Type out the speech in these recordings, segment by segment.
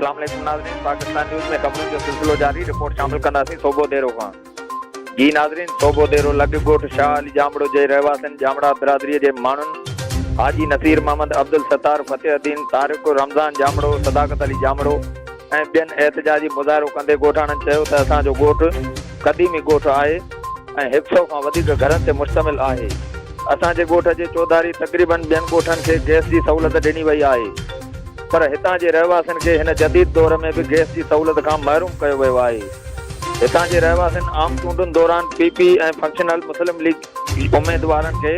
अस्सलाम वालेकुम नाज़रीन, पाकिस्तान न्यूज़ में खबरों जो सिलसिलो जारी। रिपोर्ट शामिल कंदासीं सोबो देरो खां। जी नाज़रीन, सोबो देरो लॻ ॻोठ शाह अली जामड़ो जे रहवासियुनि जामड़ा बिरादरीअ जे माण्हुनि हाजी नसीर मोहम्मद अब्दुल सत्तार फ़तेहुद्दीन तारिक रमज़ान जामड़ो सदाकत अली जामड़ो ऐं ॿियनि एहतजाजी मुज़ाहिरो कंदे ॻोठाणनि चयो त असांजो ॻोठ क़दीमी ॻोठ आहे ऐं 100 खां वधीक घरनि ते मुश्तमिल आहे। असांजे ॻोठ जे चौधारी तक़रीबन ॿियनि ॻोठनि खे गैस जी सहूलियत ॾिनी वई आहे, पर हितां जे रहवासियुनि खे हिन जदीद दौर में भी गैस की सहूलियत का महरूम कयो वियो आहे। हितां जे रहवासियुनि आम चूंडुनि दौरान पीपी ऐं फंक्शनल मुस्लिम लीग उम्मीदवारनि खे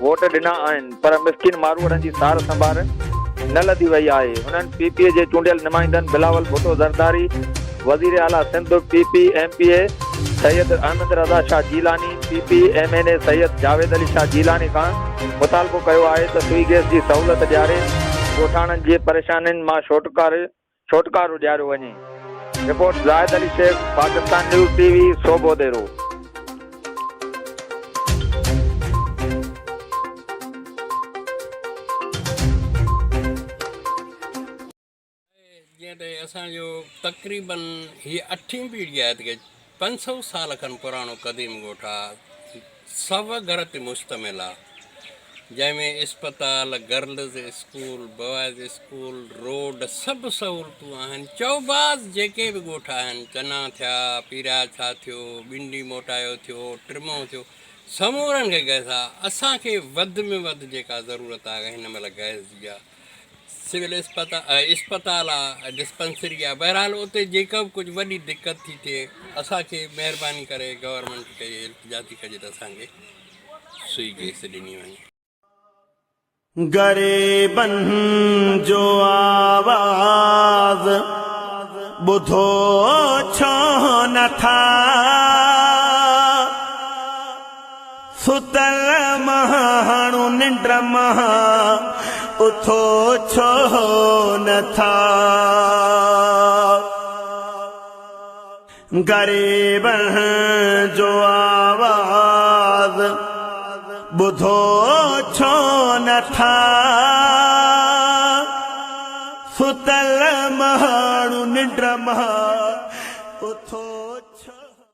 वोट ॾिना आहिनि, पर मिस्किन मारूअड़नि जी सार संभाल न लधी वई आहे। हुननि पीपीए जे चूंडियल नुमाइंदनि बिलावल भुट्टो ज़रदारी, वज़ीर आला सिंध पीपी एमपीए सैयद अहमद रज़ा शाह जीलानी, पीपी एमएनए सैयद जावेद अली शाह जीलानी खां मुतालबो कयो आहे त सुई गैस जी सहूलियत ॾियारे ॻोठाणनि जी परेशानियुनि मां छोटकारो ॾियारियो वञे। Report Zahid Ali Sheikh, Pakistan news TV, सोबो देरो। असो तकरीबन ये 8वीं पीढ़ी आहे कि 500 साल खन पुरानो क़दीम ॻोठ आहे। सव घर ते मुश्तमिल आहे, जंहिंमें अस्पताल, girls school, boys school, road सभु सहूलियतूं आहिनि। चौबाज़ जेके बि ॻोठ आहिनि, चना थिया, पीरा छा थियो, भिंडी मोटायो थियो, ट्रिमो थियो, समूरनि खे गैस आहे। असांखे वधि में वधि जेका ज़रूरत आहे हिन महिल गैस जी आहे। सिविल अस्पताल आहे, डिस्पेंसरी आहे, बहरहाल उते जेका बि कुझु वॾी दिक़त थी थिए असांखे महिरबानी करे गवर्नमेंट खे इल्तिजा थी कजे त असांखे सुई गैस ॾिनी वञे। गरीबन जो आवाज़ ॿुधो छो नथा, सुतल माण्हू निंड मां उथो छो नथा। गरीबन जो आवाज़ ॿुधो छो नथा, सुतल माण्हू निंड मां उथो